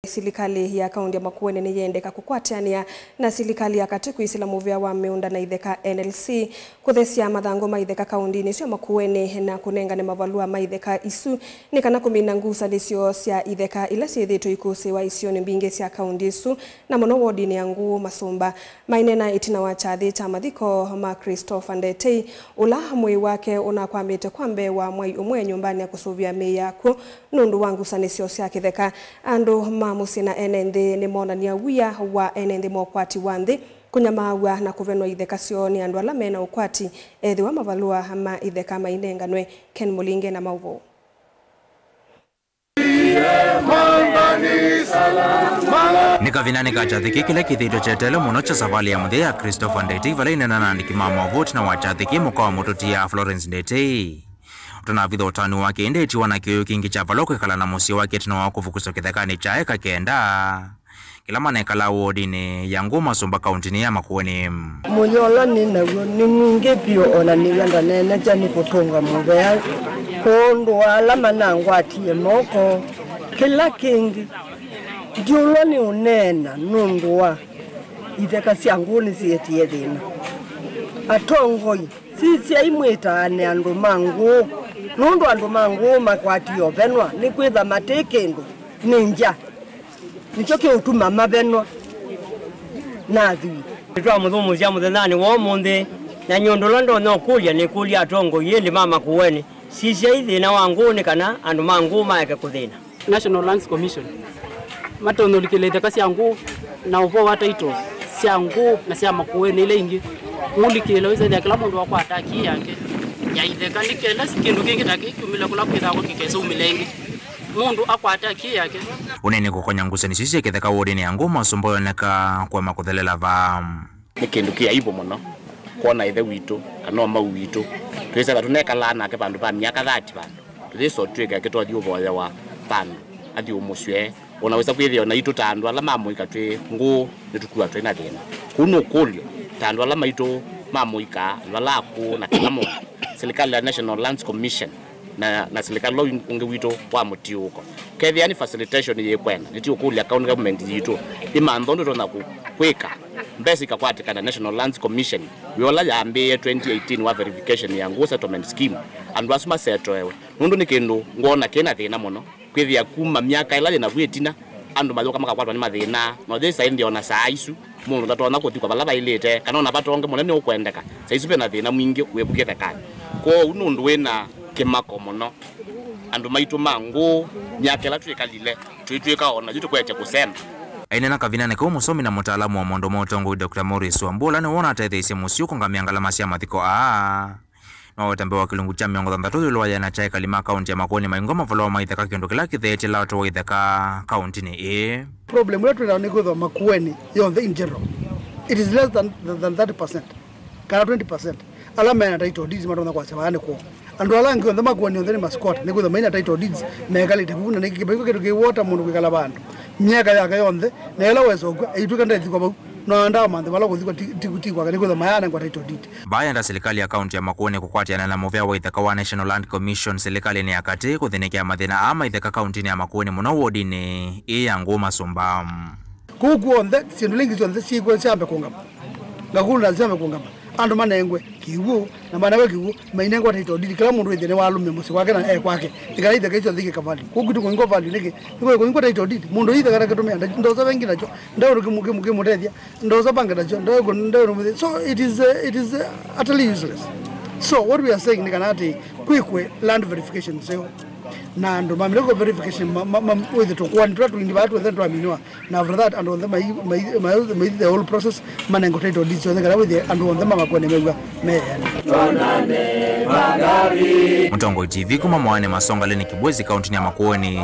Serikali ya kaunti ya Makueni ni yendeka kukwatania na serikali ya katiku isilamu vya wa meunda na itheka NLC kuthesia mathango maitheka kaunti ni sio Makueni na kunengane mavalua maitheka isu ni kana kumina ngusa nisio cia itheka ila ciithitwo ikusi wa isio ni mbinge cia kaunti isu na muno wodini ya Nguu Masumba mainena itina wa chathi cha mathiko ma Christopher Ndetei ula mwi wake unakwamite kwambe wa mwai umwe nyumbani ya kusuvia mei yako nundu wangu sanisio cia kitheka andu musina enende ni monania wia wa enende mokwati wanthi kunyamawa na kuvenwa itheka sioni andu ala mena ukwati ethi wa mavalua ma itheka mainenganwe Ken Mulinge na mauvo Nikavinani kachathiki kile kithito chetele muno cha savali ya muthia Christopher Ndetei valaine na nandiki mama vote na wachathiki mkoa mututi ya Florence Ndetei tunavitha utani wake indeti wana kiyo kingi cha valoko kala na musi wake tino wako vukuso kithekani cha eka kenda kila manekala wodini ya Nguu Masumba kauntini ya Makueni munyola ni nawo ni nge pio ona ni yanda nene jani kutunga mubea kondo ala manangu atie moko kila kingi ndiulo ni unena nundua itheka cia Nguu ni cietie thina atongoi sisi aimwita ane andu mangu nundu andu mangu makwatio benwa ni kwitha matekendo ninja nicho ke utuma mabenwa nathi twa muthumu cia muthethani wo munthi na nyondolo ndo no kulia ni kulia atongo yeli mama Kuweni sisi ithina wa Nguu ni kana andu mangu maeke kuthina National Lands Commission matondolikilete kasi Nguu na upo wa title cia Nguu na cia Makueni ile ingi mulikile weze ya kila mundu wakwa ataki yake ya itheka nikela sikindu kingi takikumila kula kwitha ko kikeso umilengi mundu akwa ataki yake unene kukonya nguseni sisi kitheka wodini ya Nguu Masumba yoneka kwa makuthelela va nikindu kia ibo muno kuona ithe witu kana mau witu twisa tuneka lana ke bandu ba miaka 30 bandu tuliso twika kitwathi uboya wa bandu athi umuswe unaweza kwithio na itu tandu ala mamuika twi Nguu nitukua twina thina kuno kulio tandu ala maitu mamuika lalaku na kilamo serikali ya National Lands Commission na serikali lo unge wito wa mutiuko kethi yani facilitation yekwena niti ukulia county government yitu imandhondo tona kukweka mbesi kakwati na National Lands Commission yola yambe 2018 wa verification ya Nguu settlement scheme andu asuma setwewe nundu nikindu ngona kena thina muno kwethi ya kuma miaka ila na bwetina andu mathoka makakwatwa ni mathina no this indi ona saa isu mundu ndatona kuti kwa balaba ilete kana ona batonge munene ukwendeka saa isu pena thina mwingi webuke thekani ko unundu wena kimako muno andu maitu mangu nyakela twikalile twitwika ona jitu kweche kusema ainena kavinane ko musomi na mutaalamu wa mondo motongo Dr. Morris Wambula ni wona taithisi musiuko ngamiangala masia mathiko no tambe wa kilungu cha miongo thantatu lwa yana chai kalima kaunti ya Makueni maingoma volo maitheka kindu kila kithete la to itheka kaunti ni problem wetu na ni kwa Makueni yonthe in general it is less than 30% kana 20% ala mena title deeds madona kwa sabane ko andu ala ngi yonthe Makueni yonthe ni mascot ni kwa mena title deeds megalite buna ni kibeko kitu ki water mundu kwikala bandu miaka yake yonthe na ela wezo ituka ndathi kwa no anda mande bala kuthikwa tikuti kwa kaniko mayana kwa title deed baya nda serikali ya kaunti ya Makueni kukwatiana na movia wa itheka wa National Land Commission serikali ni akati kuthinekia mathina ama itheka kaunti ya Makueni muno wodini ya Nguu Masumba kukuonde sindulingi zonde sikwe chambe kungama ngakunda chambe kungama andu manengwe kiwu na manawe kiwu mainengwa title deed kila mundu ithene walume musi kwake na kwake ikala itheka icho thike kavali kukutu ko value niki ko title deed mundu itheka katumia ndoza wengi nacho ndoro kimutethia ndoza banga nacho ndoro so it is utterly useless. So what we are saying ni kanati kwikwe land verification seo na ndo mamiloko verification with to kwandra to individu with to aminwa na after that and on them my the whole process manengo title deeds so ngara with and on them Makueni mewa me Mutongo TV kuma mwane masonga leni kibwezi kaunti ya Makueni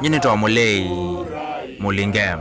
nyine to amulei Mulinge